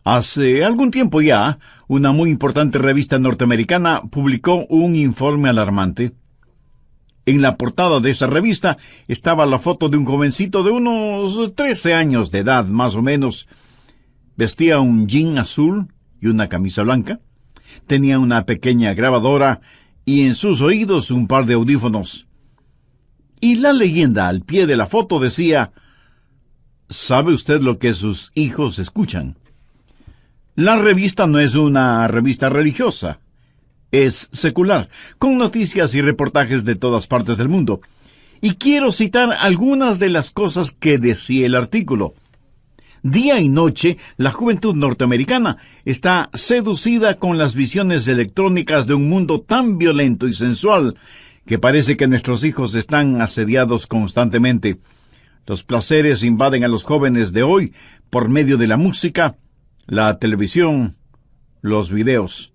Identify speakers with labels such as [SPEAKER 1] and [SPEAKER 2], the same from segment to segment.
[SPEAKER 1] Hace algún tiempo ya, una muy importante revista norteamericana publicó un informe alarmante. En la portada de esa revista estaba la foto de un jovencito de unos 13 años de edad, más o menos. Vestía un jean azul y una camisa blanca. Tenía una pequeña grabadora y en sus oídos un par de audífonos. Y la leyenda al pie de la foto decía: ¿sabe usted lo que sus hijos escuchan? La revista no es una revista religiosa. Es secular, con noticias y reportajes de todas partes del mundo. Y quiero citar algunas de las cosas que decía el artículo. Día y noche, la juventud norteamericana está seducida con las visiones electrónicas de un mundo tan violento y sensual que parece que nuestros hijos están asediados constantemente. Los placeres invaden a los jóvenes de hoy por medio de la música, la televisión, los videos.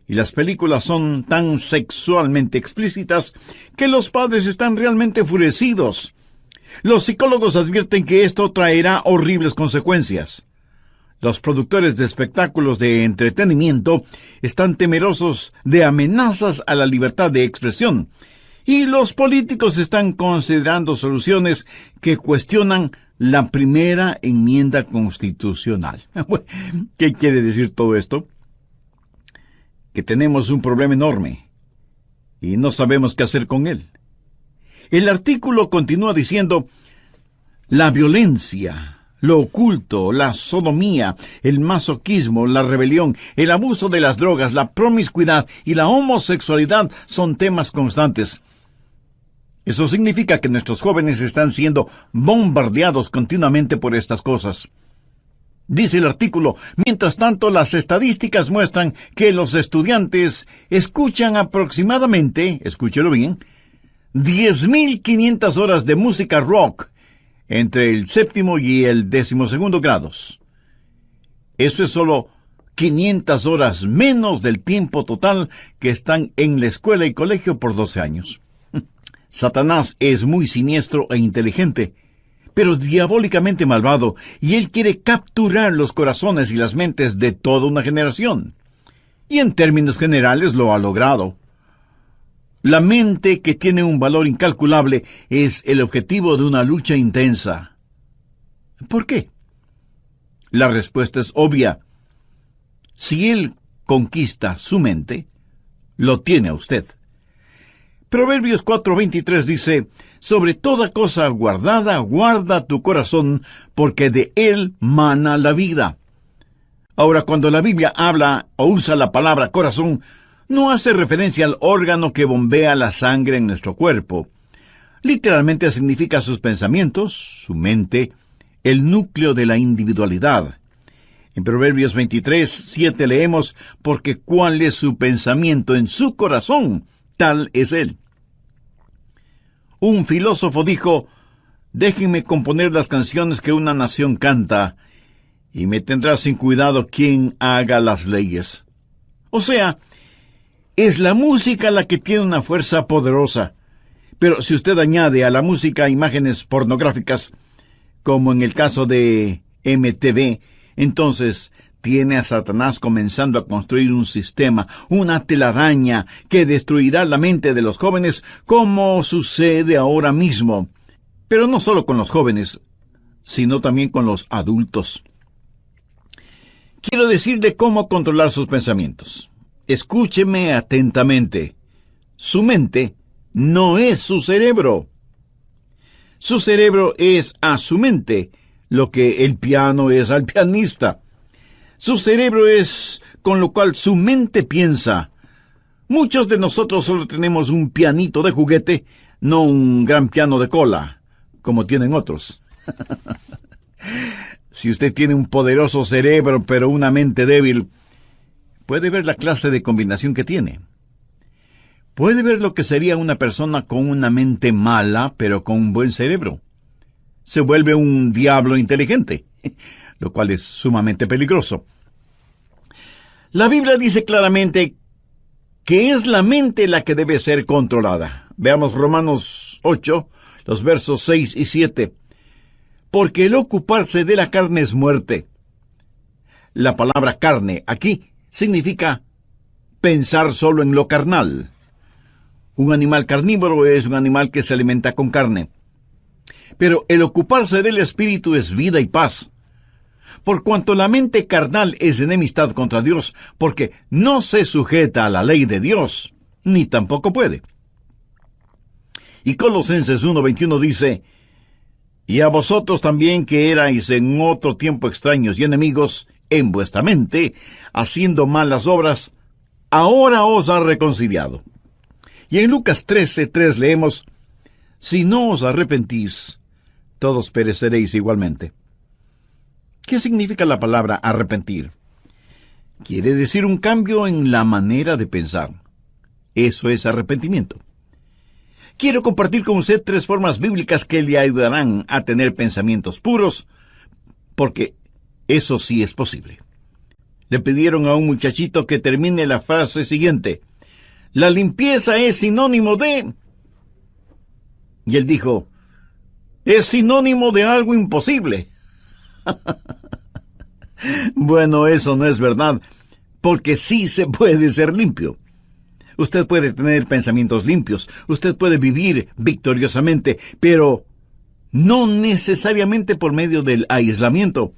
[SPEAKER 1] Y las películas son tan sexualmente explícitas que los padres están realmente enfurecidos. Los psicólogos advierten que esto traerá horribles consecuencias. Los productores de espectáculos de entretenimiento están temerosos de amenazas a la libertad de expresión. Y los políticos están considerando soluciones que cuestionan la primera enmienda constitucional. ¿Qué quiere decir todo esto? Que tenemos un problema enorme y no sabemos qué hacer con él. El artículo continúa diciendo: la violencia, lo oculto, la sodomía, el masoquismo, la rebelión, el abuso de las drogas, la promiscuidad y la homosexualidad son temas constantes. Eso significa que nuestros jóvenes están siendo bombardeados continuamente por estas cosas. Dice el artículo: mientras tanto, las estadísticas muestran que los estudiantes escuchan aproximadamente, escúchelo bien, 10.500 horas de música rock entre el 7º y el 12º grados. Eso es solo 500 horas menos del tiempo total que están en la escuela y colegio por 12 años. Satanás es muy siniestro e inteligente, pero diabólicamente malvado, y él quiere capturar los corazones y las mentes de toda una generación. Y en términos generales lo ha logrado. La mente, que tiene un valor incalculable, es el objetivo de una lucha intensa. ¿Por qué? La respuesta es obvia. Si él conquista su mente, lo tiene a usted. Proverbios 4:23 dice: sobre toda cosa guardada, guarda tu corazón, porque de él mana la vida. Ahora, cuando la Biblia habla o usa la palabra corazón, no hace referencia al órgano que bombea la sangre en nuestro cuerpo. Literalmente significa sus pensamientos, su mente, el núcleo de la individualidad. En Proverbios 23:7 leemos: porque cuál es su pensamiento en su corazón, tal es él. Un filósofo dijo: déjenme componer las canciones que una nación canta, y me tendrá sin cuidado quien haga las leyes. O sea, es la música la que tiene una fuerza poderosa. Pero si usted añade a la música imágenes pornográficas, como en el caso de MTV, entonces tiene a Satanás comenzando a construir un sistema, una telaraña que destruirá la mente de los jóvenes, como sucede ahora mismo. Pero no solo con los jóvenes, sino también con los adultos. Quiero decirle cómo controlar sus pensamientos. Escúcheme atentamente. Su mente no es su cerebro. Su cerebro es a su mente lo que el piano es al pianista. Su cerebro es con lo cual su mente piensa. Muchos de nosotros solo tenemos un pianito de juguete, no un gran piano de cola, como tienen otros. Si usted tiene un poderoso cerebro, pero una mente débil, puede ver la clase de combinación que tiene. Puede ver lo que sería una persona con una mente mala, pero con un buen cerebro. Se vuelve un diablo inteligente, lo cual es sumamente peligroso. La Biblia dice claramente que es la mente la que debe ser controlada. Veamos Romanos 8, los versos 6 y 7. Porque el ocuparse de la carne es muerte, La palabra carne aquí significa pensar solo en lo carnal. Un animal carnívoro es un animal que se alimenta con carne. Pero el ocuparse del espíritu es vida y paz. Por cuanto la mente carnal es enemistad contra Dios, porque no se sujeta a la ley de Dios, ni tampoco puede. Y Colosenses 1:21 dice: y a vosotros también que erais en otro tiempo extraños y enemigos en vuestra mente, haciendo malas obras, ahora os ha reconciliado. Y en Lucas 13:3 leemos: si no os arrepentís, todos pereceréis igualmente. ¿Qué significa la palabra arrepentir? Quiere decir un cambio en la manera de pensar. Eso es arrepentimiento. Quiero compartir con usted 3 formas bíblicas que le ayudarán a tener pensamientos puros, porque eso sí es posible. Le pidieron a un muchachito que termine la frase siguiente: la limpieza es sinónimo de... Y él dijo: es sinónimo de algo imposible. Bueno, eso no es verdad, porque sí se puede ser limpio. Usted puede tener pensamientos limpios, usted puede vivir victoriosamente, pero no necesariamente por medio del aislamiento.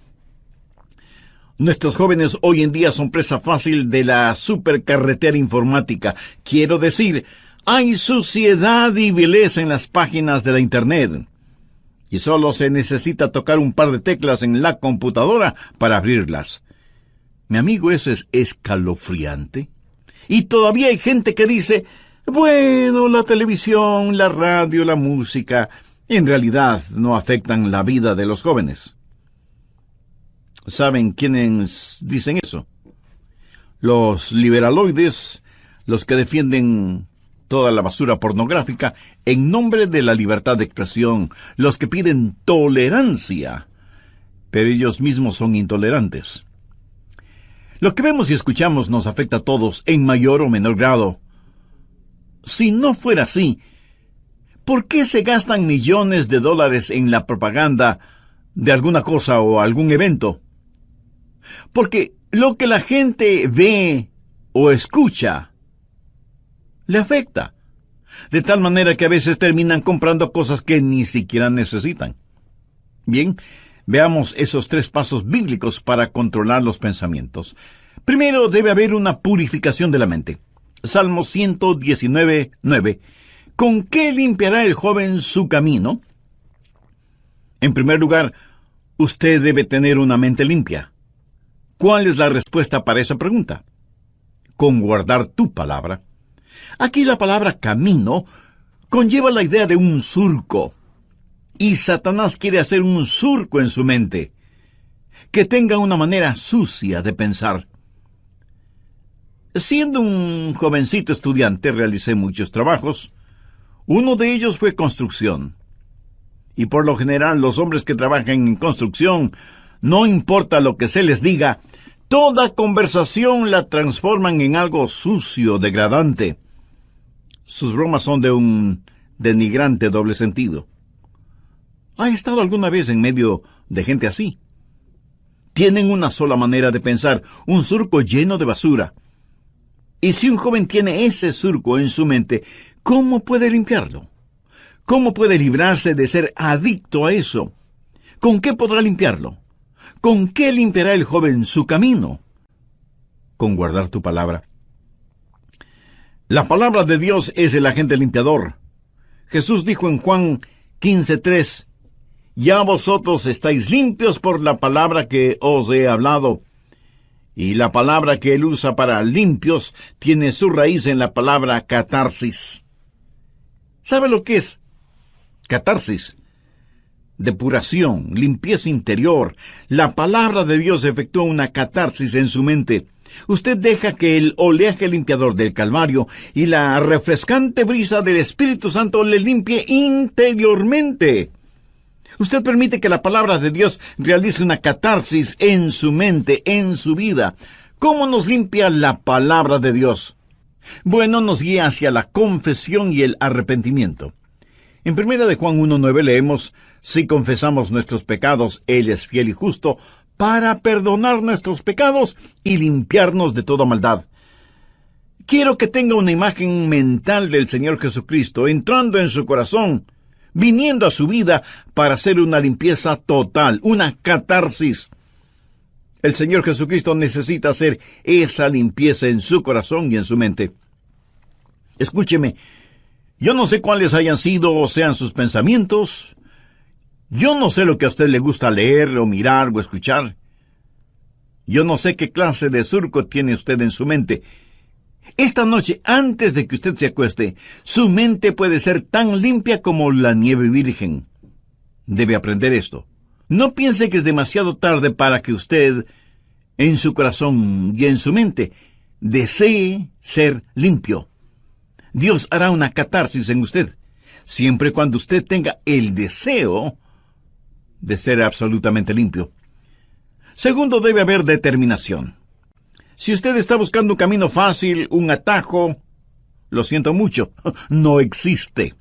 [SPEAKER 1] Nuestros jóvenes hoy en día son presa fácil de la supercarretera informática. Quiero decir, hay suciedad y vileza en las páginas de la Internet. Y solo se necesita tocar un par de teclas en la computadora para abrirlas. Mi amigo, eso es escalofriante. Y todavía hay gente que dice: bueno, la televisión, la radio, la música, en realidad no afectan la vida de los jóvenes. ¿Saben quiénes dicen eso? Los liberaloides, los que defienden toda la basura pornográfica en nombre de la libertad de expresión, los que piden tolerancia, pero ellos mismos son intolerantes. Lo que vemos y escuchamos nos afecta a todos en mayor o menor grado. Si no fuera así, ¿por qué se gastan millones de dólares en la propaganda de alguna cosa o algún evento? Porque lo que la gente ve o escucha le afecta, de tal manera que a veces terminan comprando cosas que ni siquiera necesitan. Bien, veamos esos 3 pasos bíblicos para controlar los pensamientos. Primero, debe haber una purificación de la mente. Salmo 119:9. ¿Con qué limpiará el joven su camino? En primer lugar, usted debe tener una mente limpia. ¿Cuál es la respuesta para esa pregunta? Con guardar tu palabra. Aquí la palabra camino conlleva la idea de un surco. Y Satanás quiere hacer un surco en su mente, que tenga una manera sucia de pensar. Siendo un jovencito estudiante, realicé muchos trabajos. Uno de ellos fue construcción. Y por lo general, los hombres que trabajan en construcción, no importa lo que se les diga, toda conversación la transforman en algo sucio, degradante. Sus bromas son de un denigrante doble sentido. ¿Ha estado alguna vez en medio de gente así? Tienen una sola manera de pensar, un surco lleno de basura. Y si un joven tiene ese surco en su mente, ¿cómo puede limpiarlo? ¿Cómo puede librarse de ser adicto a eso? ¿Con qué podrá limpiarlo? ¿Con qué limpiará el joven su camino? Con guardar tu palabra. La palabra de Dios es el agente limpiador. Jesús dijo en Juan 15:3, ya vosotros estáis limpios por la palabra que os he hablado. Y la palabra que él usa para limpios tiene su raíz en la palabra catarsis. ¿Sabe lo que es? Catarsis. Depuración, limpieza interior. La palabra de Dios efectúa una catarsis en su mente. Usted deja que el oleaje limpiador del Calvario y la refrescante brisa del Espíritu Santo le limpie interiormente. Usted permite que la palabra de Dios realice una catarsis en su mente, en su vida. ¿Cómo nos limpia la palabra de Dios? Bueno, nos guía hacia la confesión y el arrepentimiento. En 1 de Juan 1:9 leemos, si confesamos nuestros pecados, Él es fiel y justo para perdonar nuestros pecados y limpiarnos de toda maldad. Quiero que tenga una imagen mental del Señor Jesucristo entrando en su corazón, viniendo a su vida para hacer una limpieza total, una catarsis. El Señor Jesucristo necesita hacer esa limpieza en su corazón y en su mente. Escúcheme, yo no sé cuáles hayan sido o sean sus pensamientos. Yo no sé lo que a usted le gusta leer o mirar o escuchar. Yo no sé qué clase de surco tiene usted en su mente. Esta noche, antes de que usted se acueste, su mente puede ser tan limpia como la nieve virgen. Debe aprender esto. No piense que es demasiado tarde para que usted, en su corazón y en su mente, desee ser limpio. Dios hará una catarsis en usted, siempre y cuando usted tenga el deseo de ser absolutamente limpio. Segundo, debe haber determinación. Si usted está buscando un camino fácil, un atajo, lo siento mucho, no existe.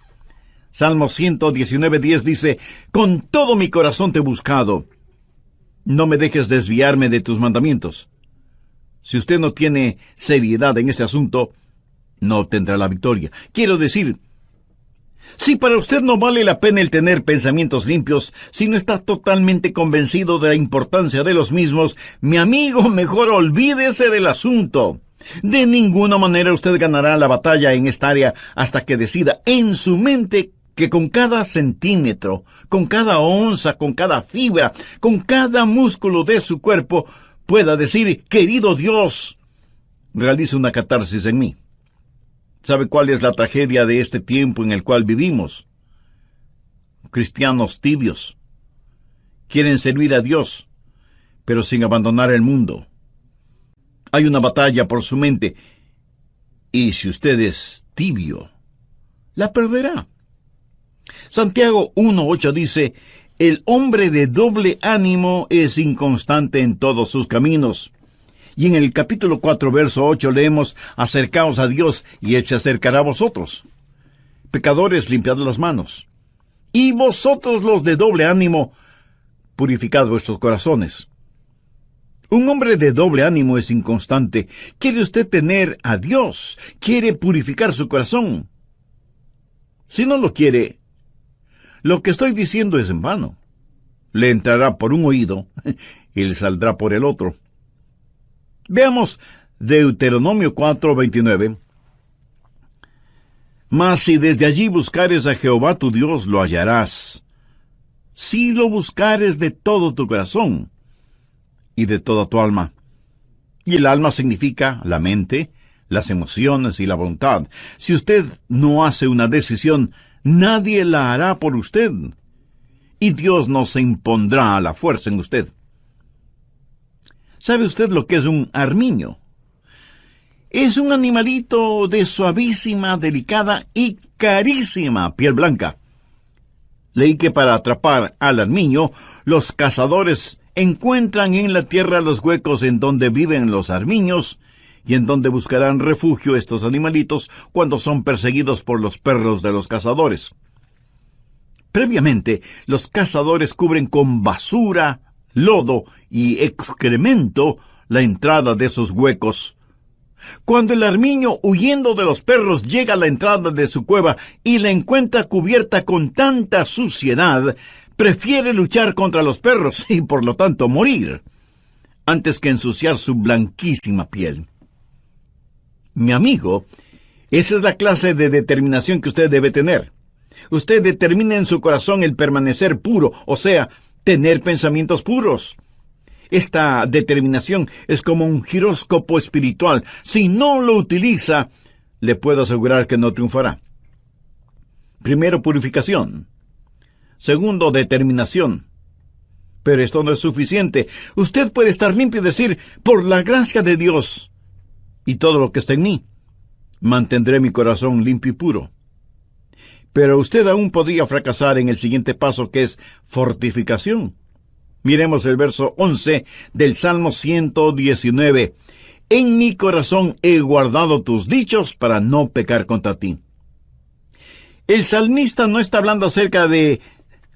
[SPEAKER 1] Salmo 119:10 dice, «Con todo mi corazón te he buscado. No me dejes desviarme de tus mandamientos». Si usted no tiene seriedad en este asunto, no obtendrá la victoria. Quiero decir, si para usted no vale la pena el tener pensamientos limpios, si no está totalmente convencido de la importancia de los mismos, mi amigo, mejor olvídese del asunto. De ninguna manera usted ganará la batalla en esta área hasta que decida en su mente que con cada centímetro, con cada onza, con cada fibra, con cada músculo de su cuerpo, pueda decir, querido Dios, realiza una catarsis en mí. ¿Sabe cuál es la tragedia de este tiempo en el cual vivimos? Cristianos tibios. Quieren servir a Dios, pero sin abandonar el mundo. Hay una batalla por su mente, y si usted es tibio, la perderá. Santiago 1:8 dice, «El hombre de doble ánimo es inconstante en todos sus caminos». Y en el capítulo 4, verso 8 leemos, «Acercaos a Dios, y Él se acercará a vosotros. Pecadores, limpiad las manos. Y vosotros los de doble ánimo, purificad vuestros corazones». Un hombre de doble ánimo es inconstante. ¿Quiere usted tener a Dios? ¿Quiere purificar su corazón? Si no lo quiere, lo que estoy diciendo es en vano. Le entrará por un oído y le saldrá por el otro. Veamos Deuteronomio 4:29. «Mas si desde allí buscares a Jehová tu Dios, lo hallarás, si lo buscares de todo tu corazón y de toda tu alma». Y el alma significa la mente, las emociones y la voluntad. Si usted no hace una decisión, nadie la hará por usted, y Dios no se impondrá a la fuerza en usted. ¿Sabe usted lo que es un armiño? Es un animalito de suavísima, delicada y carísima piel blanca. Leí que para atrapar al armiño, los cazadores encuentran en la tierra los huecos en donde viven los armiños y en donde buscarán refugio estos animalitos cuando son perseguidos por los perros de los cazadores. Previamente, los cazadores cubren con basura, lodo y excremento la entrada de esos huecos. Cuando el armiño, huyendo de los perros, llega a la entrada de su cueva y la encuentra cubierta con tanta suciedad, prefiere luchar contra los perros y, por lo tanto, morir, antes que ensuciar su blanquísima piel. Mi amigo, esa es la clase de determinación que usted debe tener. Usted determina en su corazón el permanecer puro, o sea, tener pensamientos puros. Esta determinación es como un giróscopo espiritual. Si no lo utiliza, le puedo asegurar que no triunfará. Primero, purificación. Segundo, determinación. Pero esto no es suficiente. Usted puede estar limpio y decir, por la gracia de Dios y todo lo que está en mí, mantendré mi corazón limpio y puro. Pero usted aún podría fracasar en el siguiente paso, que es fortificación. Miremos el verso 11 del Salmo 119. «En mi corazón he guardado tus dichos para no pecar contra ti». El salmista no está hablando acerca de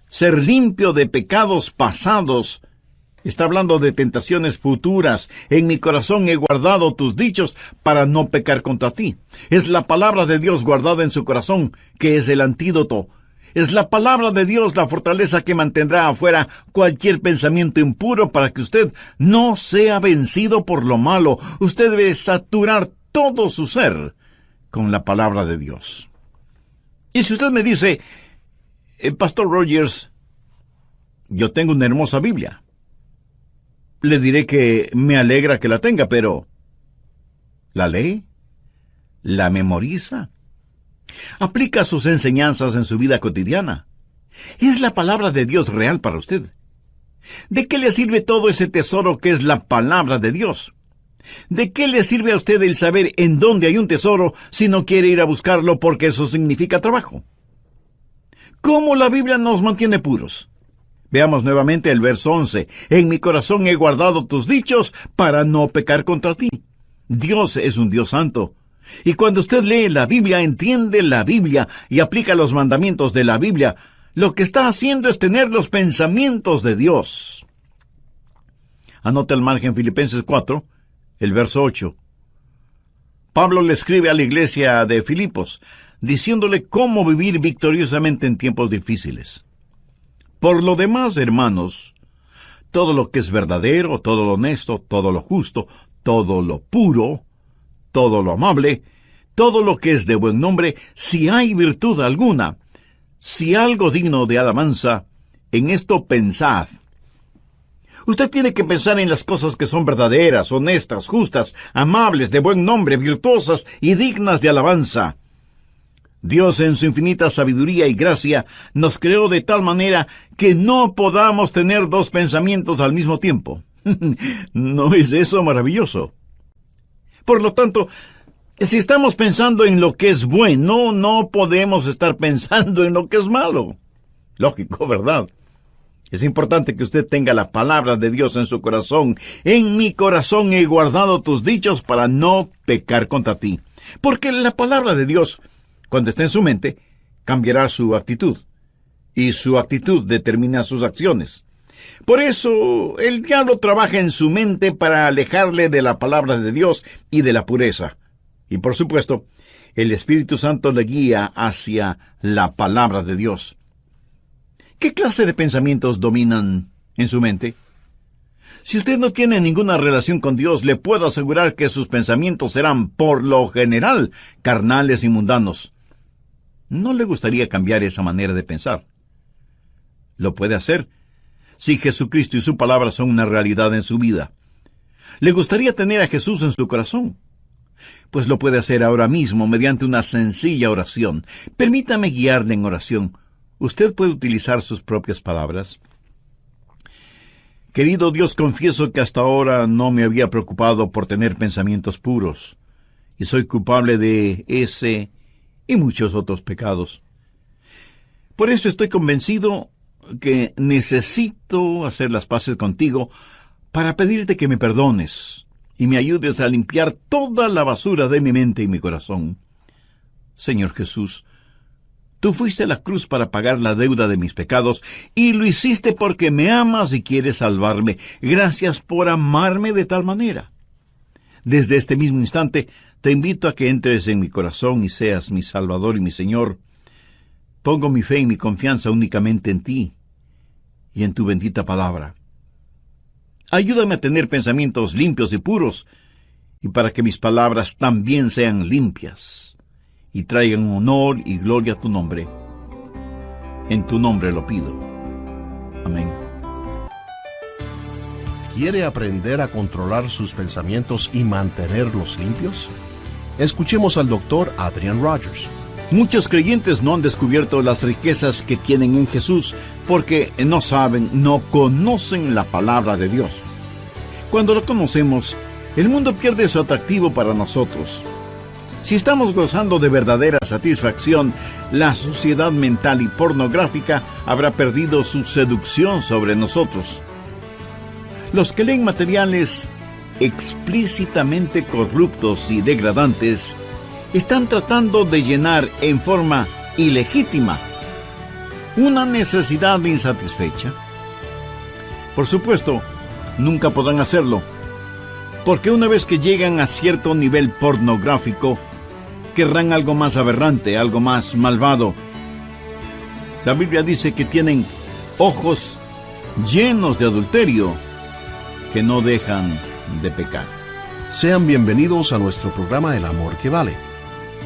[SPEAKER 1] ser limpio de pecados pasados, Está hablando de tentaciones futuras. En mi corazón he guardado tus dichos para no pecar contra ti. Es la palabra de Dios guardada en su corazón, que es el antídoto. Es la palabra de Dios la fortaleza que mantendrá afuera cualquier pensamiento impuro para que usted no sea vencido por lo malo. Usted debe saturar todo su ser con la palabra de Dios. Y si usted me dice, Pastor Rogers, yo tengo una hermosa Biblia, le diré que me alegra que la tenga, pero ¿la lee? ¿La memoriza? ¿Aplica sus enseñanzas en su vida cotidiana? ¿Es la palabra de Dios real para usted? ¿De qué le sirve todo ese tesoro que es la palabra de Dios? ¿De qué le sirve a usted el saber en dónde hay un tesoro si no quiere ir a buscarlo porque eso significa trabajo? ¿Cómo la Biblia nos mantiene puros? Veamos nuevamente el verso 11. En mi corazón he guardado tus dichos para no pecar contra ti. Dios es un Dios santo. Y cuando usted lee la Biblia, entiende la Biblia y aplica los mandamientos de la Biblia, lo que está haciendo es tener los pensamientos de Dios. Anota al margen Filipenses 4, el verso 8. Pablo le escribe a la iglesia de Filipos, diciéndole cómo vivir victoriosamente en tiempos difíciles. Por lo demás, hermanos, todo lo que es verdadero, todo lo honesto, todo lo justo, todo lo puro, todo lo amable, todo lo que es de buen nombre, si hay virtud alguna, si algo digno de alabanza, en esto pensad. Usted tiene que pensar en las cosas que son verdaderas, honestas, justas, amables, de buen nombre, virtuosas y dignas de alabanza. Dios en su infinita sabiduría y gracia nos creó de tal manera que no podamos tener dos pensamientos al mismo tiempo. ¿No es eso maravilloso? Por lo tanto, si estamos pensando en lo que es bueno, no podemos estar pensando en lo que es malo. Lógico, ¿verdad? Es importante que usted tenga la palabra de Dios en su corazón. En mi corazón he guardado tus dichos para no pecar contra ti. Porque la palabra de Dios, cuando esté en su mente, cambiará su actitud. Y su actitud determina sus acciones. Por eso, el diablo trabaja en su mente para alejarle de la palabra de Dios y de la pureza. Y por supuesto, el Espíritu Santo le guía hacia la palabra de Dios. ¿Qué clase de pensamientos dominan en su mente? Si usted no tiene ninguna relación con Dios, le puedo asegurar que sus pensamientos serán, por lo general, carnales y mundanos. ¿No le gustaría cambiar esa manera de pensar? Lo puede hacer si Jesucristo y su palabra son una realidad en su vida. ¿Le gustaría tener a Jesús en su corazón? Pues lo puede hacer ahora mismo mediante una sencilla oración. Permítame guiarle en oración. Usted puede utilizar sus propias palabras. Querido Dios, confieso que hasta ahora no me había preocupado por tener pensamientos puros, y soy culpable de ese y muchos otros pecados. Por eso estoy convencido que necesito hacer las paces contigo para pedirte que me perdones y me ayudes a limpiar toda la basura de mi mente y mi corazón. Señor Jesús, tú fuiste a la cruz para pagar la deuda de mis pecados, y lo hiciste porque me amas y quieres salvarme. Gracias por amarme de tal manera. Desde este mismo instante, te invito a que entres en mi corazón y seas mi Salvador y mi Señor. Pongo mi fe y mi confianza únicamente en ti y en tu bendita palabra. Ayúdame a tener pensamientos limpios y puros, y para que mis palabras también sean limpias y traigan honor y gloria a tu nombre. En tu nombre lo pido. Amén.
[SPEAKER 2] ¿Quiere aprender a controlar sus pensamientos y mantenerlos limpios? Escuchemos al Dr. Adrian Rogers.
[SPEAKER 1] Muchos creyentes no han descubierto las riquezas que tienen en Jesús porque no saben, no conocen la palabra de Dios. Cuando lo conocemos, el mundo pierde su atractivo para nosotros. Si estamos gozando de verdadera satisfacción, la suciedad mental y pornográfica habrá perdido su seducción sobre nosotros. Los que leen materiales explícitamente corruptos y degradantes están tratando de llenar en forma ilegítima una necesidad insatisfecha. Por supuesto, nunca podrán hacerlo, porque una vez que llegan a cierto nivel pornográfico, querrán algo más aberrante, algo más malvado. La Biblia dice que tienen ojos llenos de adulterio, que no dejan de pecar.
[SPEAKER 2] Sean bienvenidos a nuestro programa El Amor que Vale.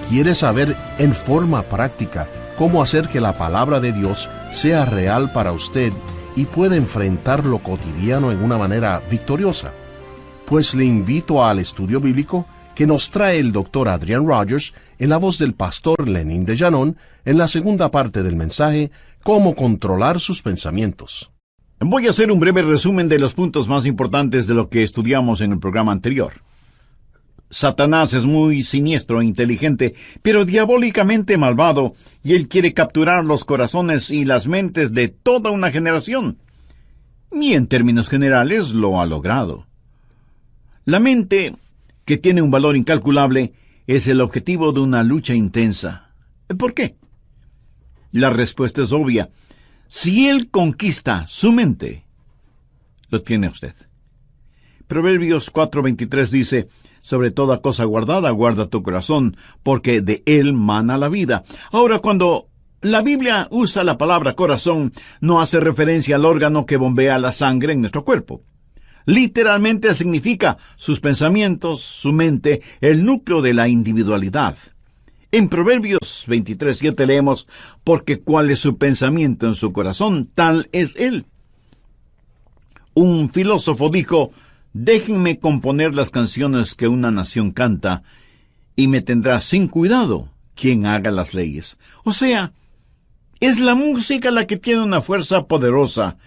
[SPEAKER 2] ¿Quiere saber en forma práctica cómo hacer que la palabra de Dios sea real para usted y pueda enfrentar lo cotidiano en una manera victoriosa? Pues le invito al estudio bíblico que nos trae el Dr. Adrian Rogers en la voz del pastor Lenín de Llanón en la segunda parte del mensaje Cómo controlar sus pensamientos.
[SPEAKER 1] Voy a hacer un breve resumen de los puntos más importantes de lo que estudiamos en el programa anterior. Satanás es muy siniestro e inteligente, pero diabólicamente malvado, y él quiere capturar los corazones y las mentes de toda una generación. Y en términos generales lo ha logrado. La mente, que tiene un valor incalculable, es el objetivo de una lucha intensa. ¿Por qué? La respuesta es obvia. Si él conquista su mente, lo tiene usted. Proverbios 4:23 dice: sobre toda cosa guardada, guarda tu corazón, porque de él mana la vida. Ahora, cuando la Biblia usa la palabra corazón, no hace referencia al órgano que bombea la sangre en nuestro cuerpo. Literalmente significa sus pensamientos, su mente, el núcleo de la individualidad. En Proverbios 23:7 leemos: porque cuál es su pensamiento en su corazón, tal es él. Un filósofo dijo: déjenme componer las canciones que una nación canta, y me tendrá sin cuidado quien haga las leyes. O sea, es la música la que tiene una fuerza poderosa.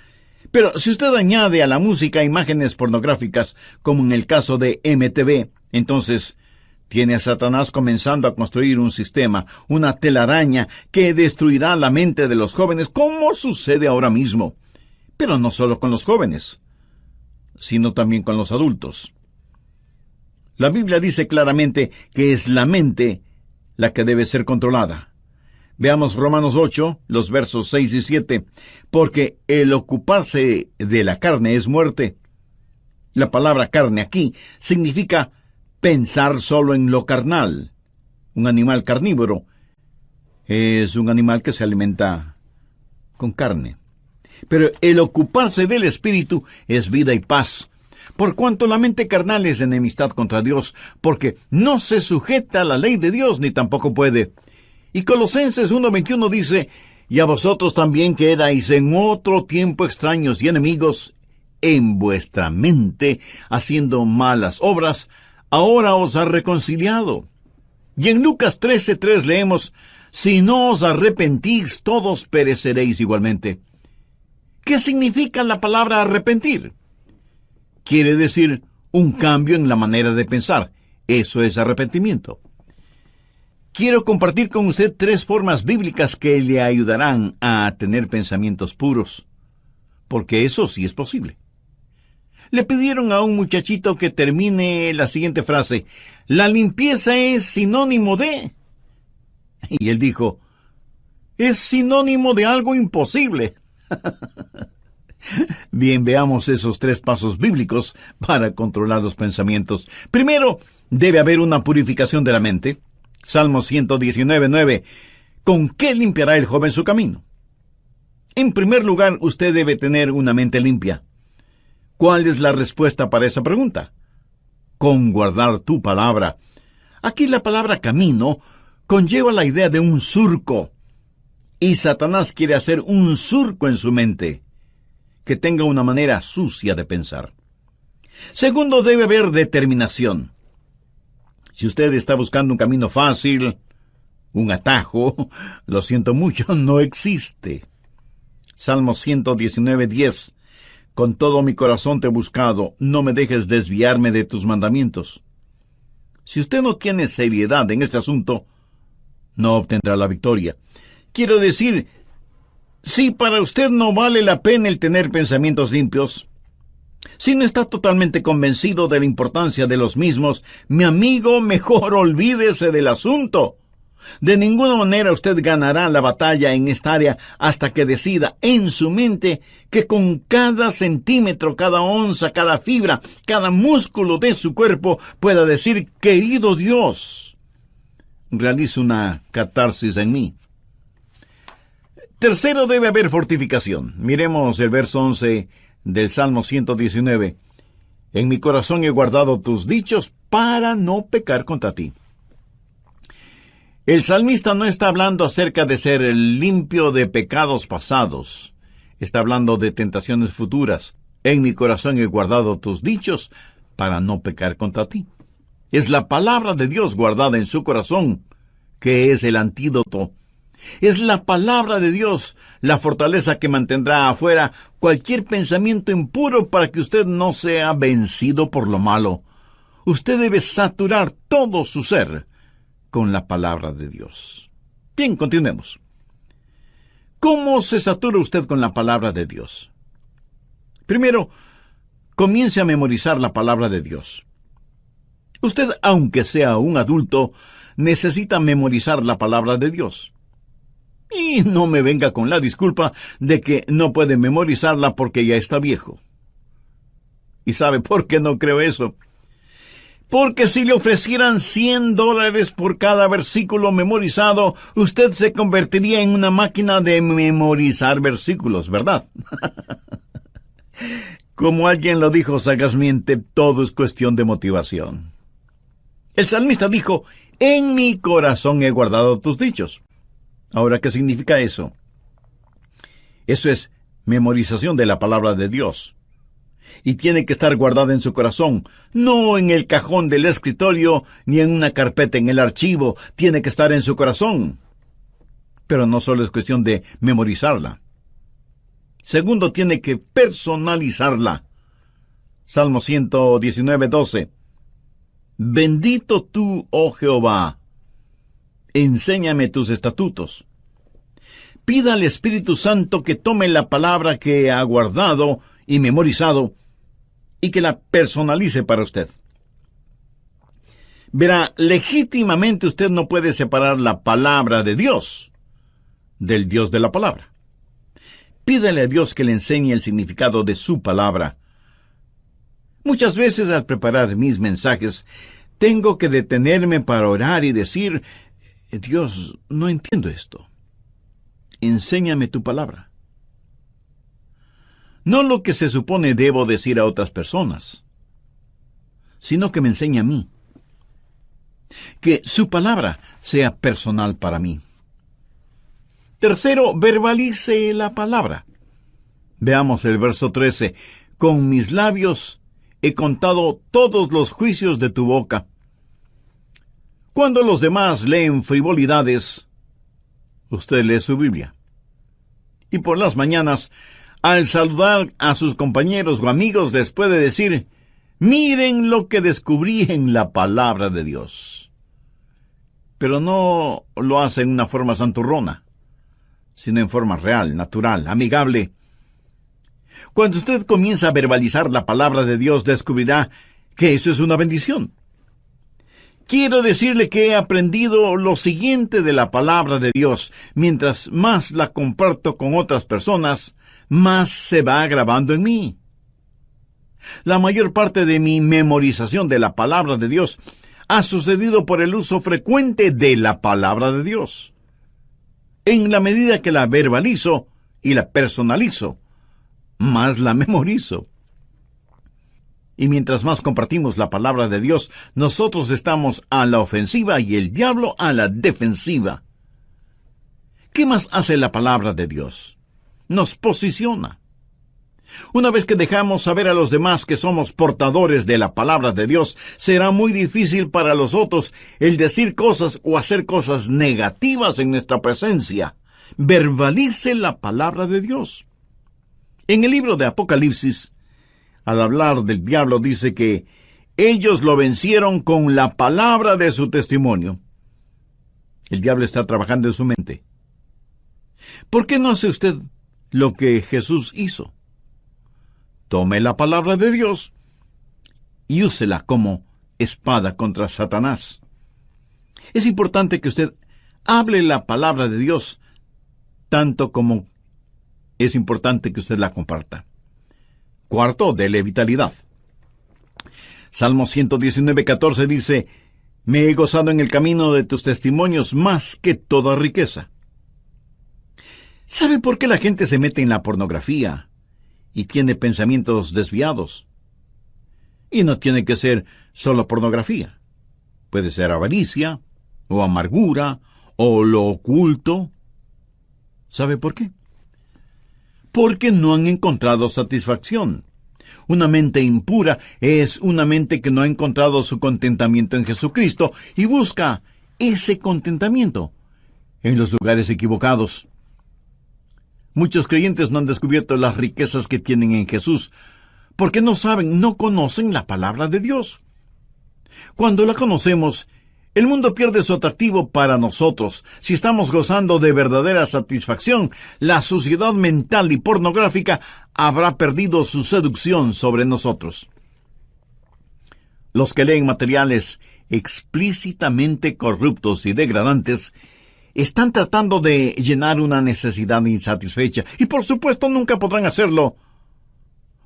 [SPEAKER 1] Pero si usted añade a la música imágenes pornográficas, como en el caso de MTV, entonces tiene a Satanás comenzando a construir un sistema, una telaraña que destruirá la mente de los jóvenes, como sucede ahora mismo. Pero no solo con los jóvenes, sino también con los adultos. La Biblia dice claramente que es la mente la que debe ser controlada. Veamos Romanos 8, los versos 6 y 7. Porque el ocuparse de la carne es muerte. La palabra carne aquí significa pensar solo en lo carnal. Un animal carnívoro es un animal que se alimenta con carne. Pero el ocuparse del espíritu es vida y paz, por cuanto la mente carnal es enemistad contra Dios, porque no se sujeta a la ley de Dios, ni tampoco puede. Y Colosenses 1:21 dice: y a vosotros también que erais en otro tiempo extraños y enemigos en vuestra mente, haciendo malas obras, ahora os ha reconciliado. Y en Lucas 13:3 leemos: si no os arrepentís, todos pereceréis igualmente. ¿Qué significa la palabra arrepentir? Quiere decir un cambio en la manera de pensar. Eso es arrepentimiento. Quiero compartir con usted 3 formas bíblicas que le ayudarán a tener pensamientos puros, porque eso sí es posible. Le pidieron a un muchachito que termine la siguiente frase: la limpieza es sinónimo de... Y él dijo: es sinónimo de algo imposible. Bien, veamos esos 3 pasos bíblicos para controlar los pensamientos. Primero, debe haber una purificación de la mente. Salmo 119:9. ¿Con qué limpiará el joven su camino? En primer lugar, usted debe tener una mente limpia. ¿Cuál es la respuesta para esa pregunta? Con guardar tu palabra. Aquí la palabra camino conlleva la idea de un surco. Y Satanás quiere hacer un surco en su mente, que tenga una manera sucia de pensar. Segundo, debe haber determinación. Si usted está buscando un camino fácil, un atajo, lo siento mucho, no existe. Salmo 119:10. Con todo mi corazón te he buscado, no me dejes desviarme de tus mandamientos. Si usted no tiene seriedad en este asunto, no obtendrá la victoria. Quiero decir, si para usted no vale la pena el tener pensamientos limpios, si no está totalmente convencido de la importancia de los mismos, mi amigo, mejor olvídese del asunto. De ninguna manera usted ganará la batalla en esta área hasta que decida en su mente que con cada centímetro, cada onza, cada fibra, cada músculo de su cuerpo pueda decir: querido Dios, realiza una catarsis en mí. Tercero, debe haber fortificación. Miremos el verso 11 del Salmo 119. En mi corazón he guardado tus dichos para no pecar contra ti. El salmista no está hablando acerca de ser limpio de pecados pasados. Está hablando de tentaciones futuras. En mi corazón he guardado tus dichos para no pecar contra ti. Es la palabra de Dios guardada en su corazón que es el antídoto. Es la palabra de Dios la fortaleza que mantendrá afuera cualquier pensamiento impuro para que usted no sea vencido por lo malo. Usted debe saturar todo su ser con la palabra de Dios. Bien, continuemos. ¿Cómo se satura usted con la palabra de Dios? Primero, comience a memorizar la palabra de Dios. Usted, aunque sea un adulto, necesita memorizar la palabra de Dios. Y no me venga con la disculpa de que no puede memorizarla porque ya está viejo. ¿Y sabe por qué no creo eso? Porque si le ofrecieran $100 por cada versículo memorizado, usted se convertiría en una máquina de memorizar versículos, ¿verdad? Como alguien lo dijo sagazmente, todo es cuestión de motivación. El salmista dijo: en mi corazón he guardado tus dichos. Ahora, ¿qué significa eso? Eso es memorización de la palabra de Dios. Y tiene que estar guardada en su corazón, no en el cajón del escritorio, ni en una carpeta en el archivo. Tiene que estar en su corazón. Pero no solo es cuestión de memorizarla. Segundo, tiene que personalizarla. Salmo 119:12. Bendito tú, oh Jehová, enséñame tus estatutos. Pida al Espíritu Santo que tome la palabra que ha guardado y memorizado y que la personalice para usted. Verá, legítimamente usted no puede separar la palabra de Dios del Dios de la palabra. Pídale a Dios que le enseñe el significado de su palabra. Muchas veces al preparar mis mensajes, tengo que detenerme para orar y decir: Dios, no entiendo esto. Enséñame tu palabra. No lo que se supone debo decir a otras personas, sino que me enseñe a mí. Que su palabra sea personal para mí. Tercero, verbalice la palabra. Veamos el verso 13. Con mis labios he contado todos los juicios de tu boca. Cuando los demás leen frivolidades, usted lee su Biblia. Y por las mañanas, al saludar a sus compañeros o amigos, les puede decir: miren lo que descubrí en la palabra de Dios. Pero no lo hace en una forma santurrona, sino en forma real, natural, amigable. Cuando usted comienza a verbalizar la palabra de Dios, descubrirá que eso es una bendición. Quiero decirle que he aprendido lo siguiente de la palabra de Dios. Mientras más la comparto con otras personas, más se va grabando en mí. La mayor parte de mi memorización de la palabra de Dios ha sucedido por el uso frecuente de la palabra de Dios. En la medida que la verbalizo y la personalizo, más la memorizo. Y mientras más compartimos la palabra de Dios, nosotros estamos a la ofensiva y el diablo a la defensiva. ¿Qué más hace la palabra de Dios? Nos posiciona. Una vez que dejamos saber a los demás que somos portadores de la palabra de Dios, será muy difícil para los otros el decir cosas o hacer cosas negativas en nuestra presencia. Verbalice la palabra de Dios. En el libro de Apocalipsis, al hablar del diablo, dice que ellos lo vencieron con la palabra de su testimonio. El diablo está trabajando en su mente. ¿Por qué no hace usted lo que Jesús hizo? Tome la palabra de Dios y úsela como espada contra Satanás. Es importante que usted Hable la palabra de Dios tanto como es importante que usted la comparta. Cuarto, dele vitalidad. Salmo 119:14 dice: Me he gozado en el camino de tus testimonios más que toda riqueza. ¿Sabe por qué la gente se mete en la pornografía y tiene pensamientos desviados? Y no tiene que ser solo pornografía. Puede ser avaricia, o amargura, o lo oculto. ¿Sabe por qué? Porque no han encontrado satisfacción. Una mente impura es una mente que no ha encontrado su contentamiento en Jesucristo y busca ese contentamiento en los lugares equivocados. Muchos creyentes no han descubierto las riquezas que tienen en Jesús porque no saben, no conocen la palabra de Dios. Cuando la conocemos, el mundo pierde su atractivo para nosotros. Si estamos gozando de verdadera satisfacción, la suciedad mental y pornográfica habrá perdido su seducción sobre nosotros. Los que leen materiales explícitamente corruptos y degradantes están tratando de llenar una necesidad insatisfecha, y por supuesto nunca podrán hacerlo,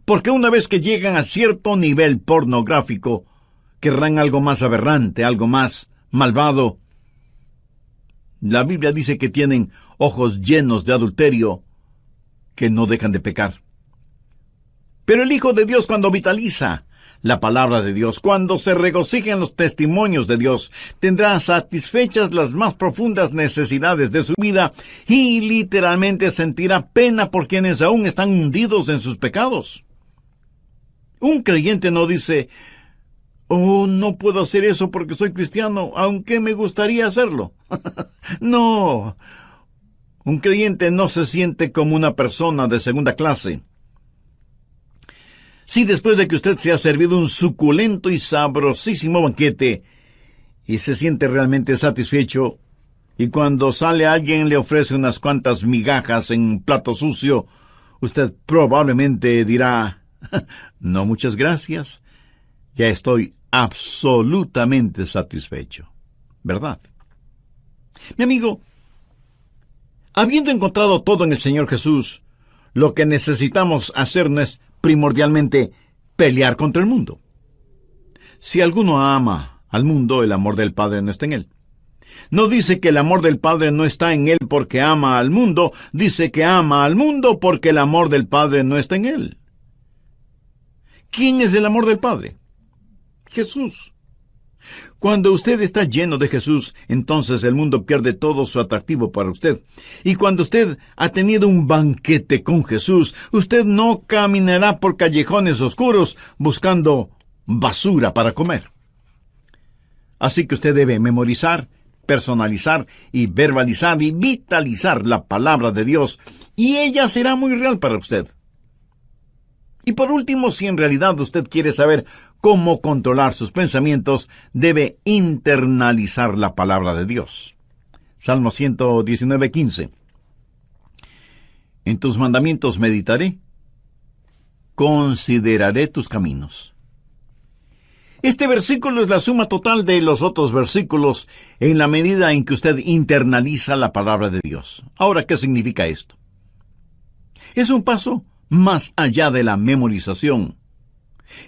[SPEAKER 1] porque una vez que llegan a cierto nivel pornográfico, querrán algo más aberrante, algo más malvado. La Biblia dice que tienen ojos llenos de adulterio, que no dejan de pecar. Pero el Hijo de Dios, cuando vitaliza la palabra de Dios, cuando se regocija en los testimonios de Dios, tendrá satisfechas las más profundas necesidades de su vida y literalmente sentirá pena por quienes aún están hundidos en sus pecados. Un creyente no dice: oh, no puedo hacer eso porque soy cristiano, aunque me gustaría hacerlo. No, un creyente no se siente como una persona de segunda clase. Si después de que usted se ha servido un suculento y sabrosísimo banquete y se siente realmente satisfecho, y cuando sale alguien le ofrece unas cuantas migajas en un plato sucio, usted probablemente dirá: no, muchas gracias, ya estoy absolutamente satisfecho. ¿Verdad? Mi amigo, habiendo encontrado todo en el Señor Jesús, lo que necesitamos hacer no es primordialmente pelear contra el mundo. Si alguno ama al mundo, el amor del Padre no está en él. No dice que el amor del Padre no está en él porque ama al mundo, dice que ama al mundo porque el amor del Padre no está en él. ¿Quién es el amor del Padre? Jesús. Cuando usted está lleno de Jesús, entonces el mundo pierde todo su atractivo para usted. Y cuando usted ha tenido un banquete con Jesús, usted no caminará por callejones oscuros buscando basura para comer. Así que usted debe memorizar, personalizar y verbalizar y vitalizar la palabra de Dios, y ella será muy real para usted. Y por último, si en realidad usted quiere saber cómo controlar sus pensamientos, debe internalizar la palabra de Dios. Salmo 119:15. En tus mandamientos meditaré, consideraré tus caminos. Este versículo es la suma total de los otros versículos en la medida en que usted internaliza la palabra de Dios. Ahora, ¿qué significa esto? Es un paso más allá de la memorización.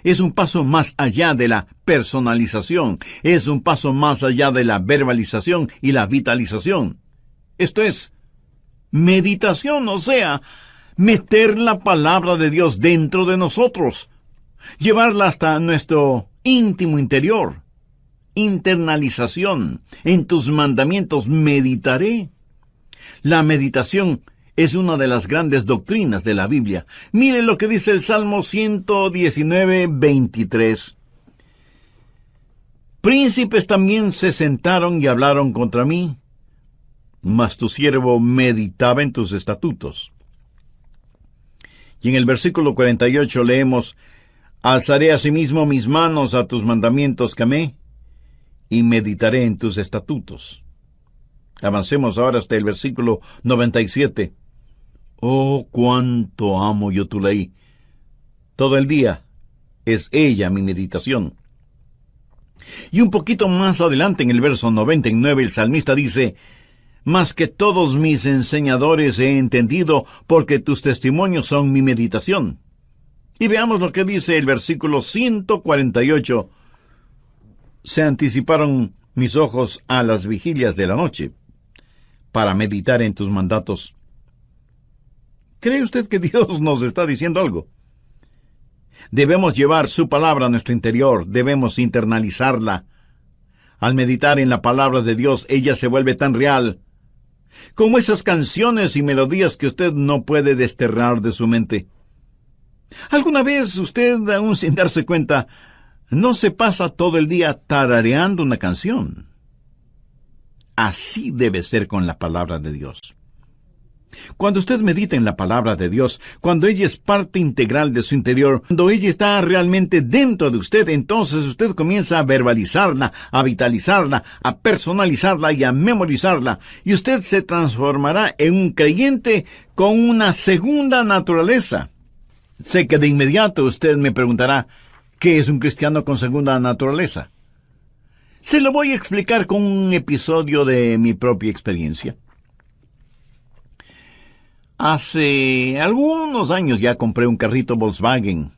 [SPEAKER 1] Es un paso más allá de la personalización. Es un paso más allá de la verbalización y la vitalización. Esto es meditación, o sea, meter la palabra de Dios dentro de nosotros, llevarla hasta nuestro íntimo interior. Internalización. En tus mandamientos meditaré. La meditación es una de las grandes doctrinas de la Biblia. Mire lo que dice el Salmo 119:23. Príncipes también se sentaron y hablaron contra mí, mas tu siervo meditaba en tus estatutos. Y en el versículo 48 leemos: alzaré asimismo mis manos a tus mandamientos que amé, y meditaré en tus estatutos. Avancemos ahora hasta el versículo 97. Oh, cuánto amo yo tu ley. Todo el día es ella mi meditación. Y un poquito más adelante, en el verso 99, el salmista dice: Más que todos mis enseñadores he entendido, porque tus testimonios son mi meditación. Y veamos lo que dice el versículo 148. Se anticiparon mis ojos a las vigilias de la noche, para meditar en tus mandatos. ¿Cree usted que Dios nos está diciendo algo? Debemos llevar su palabra a nuestro interior, debemos internalizarla. Al meditar en la palabra de Dios, ella se vuelve tan real, como esas canciones y melodías que usted no puede desterrar de su mente. ¿Alguna vez usted, aún sin darse cuenta, no se pasa todo el día tarareando una canción? Así debe ser con la palabra de Dios. Cuando usted medita en la palabra de Dios, cuando ella es parte integral de su interior, cuando ella está realmente dentro de usted, entonces usted comienza a verbalizarla, a vitalizarla, a personalizarla y a memorizarla, y usted se transformará en un creyente con una segunda naturaleza. Sé que de inmediato usted me preguntará, ¿qué es un cristiano con segunda naturaleza? Se lo voy a explicar con un episodio de mi propia experiencia. Hace algunos años ya compré un carrito Volkswagen.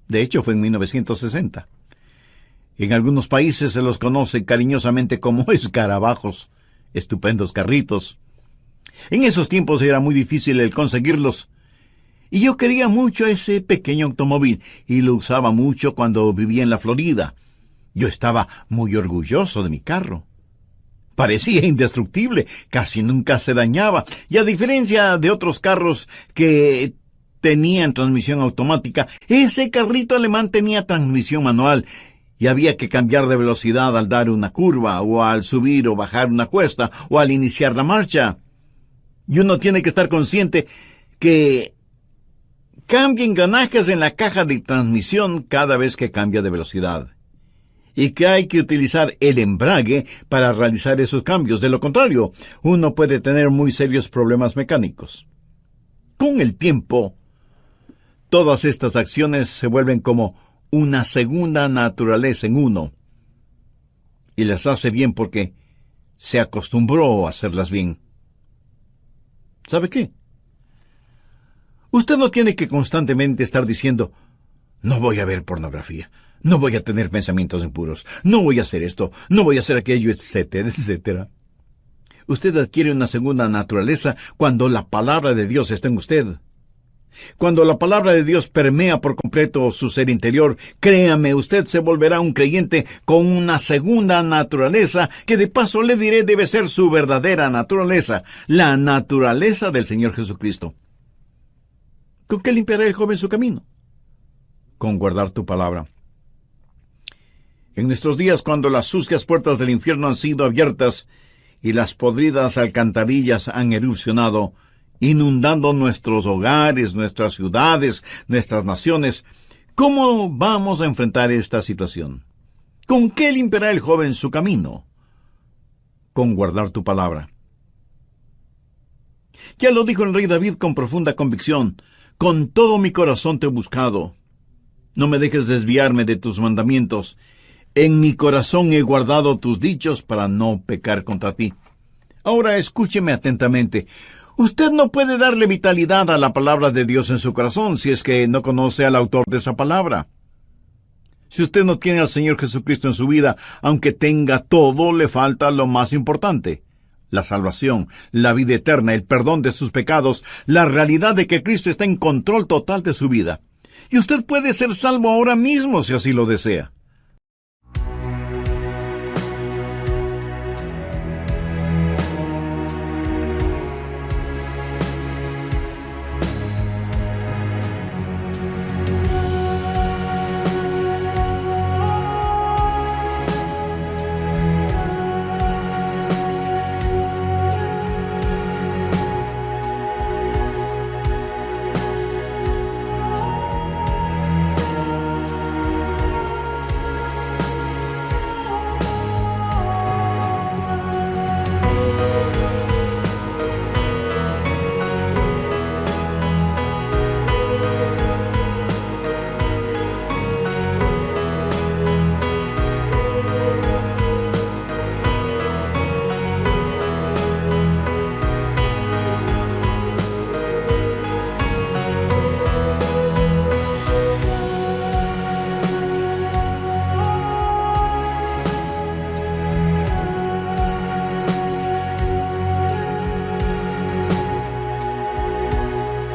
[SPEAKER 1] De hecho, fue en 1960. En algunos países se los conoce cariñosamente como escarabajos, estupendos carritos. En esos tiempos era muy difícil el conseguirlos. Y yo quería mucho ese pequeño automóvil y lo usaba mucho cuando vivía en la Florida. Yo estaba muy orgulloso de mi carro. Parecía indestructible, casi nunca se dañaba, y a diferencia de otros carros que tenían transmisión automática, ese carrito alemán tenía transmisión manual, y había que cambiar de velocidad al dar una curva, o al subir o bajar una cuesta, o al iniciar la marcha. Y uno tiene que estar consciente que cambia engranajes en la caja de transmisión cada vez que cambia de velocidad, y que hay que utilizar el embrague para realizar esos cambios. De lo contrario, uno puede tener muy serios problemas mecánicos. Con el tiempo, todas estas acciones se vuelven como una segunda naturaleza en uno, y las hace bien porque se acostumbró a hacerlas bien. ¿Sabe qué? Usted no tiene que constantemente estar diciendo, no voy a ver pornografía, no voy a tener pensamientos impuros, no voy a hacer esto, no voy a hacer aquello, etcétera, etcétera. Usted adquiere una segunda naturaleza cuando la palabra de Dios está en usted. Cuando la palabra de Dios permea por completo su ser interior, créame, usted se volverá un creyente con una segunda naturaleza, que de paso le diré debe ser su verdadera naturaleza, la naturaleza del Señor Jesucristo. ¿Con qué limpiará el joven su camino? Con guardar tu palabra. En nuestros días, cuando las sucias puertas del infierno han sido abiertas y las podridas alcantarillas han erupcionado, inundando nuestros hogares, nuestras ciudades, nuestras naciones, ¿cómo vamos a enfrentar esta situación? ¿Con qué limpiará el joven su camino? Con guardar tu palabra. Ya lo dijo el rey David con profunda convicción, con todo mi corazón te he buscado. No me dejes desviarme de tus mandamientos. En mi corazón he guardado tus dichos para no pecar contra ti. Ahora escúcheme atentamente. Usted no puede darle vitalidad a la palabra de Dios en su corazón si es que no conoce al autor de esa palabra. Si usted no tiene al Señor Jesucristo en su vida, aunque tenga todo, le falta lo más importante: la salvación, la vida eterna, el perdón de sus pecados, la realidad de que Cristo está en control total de su vida. Y usted puede ser salvo ahora mismo si así lo desea.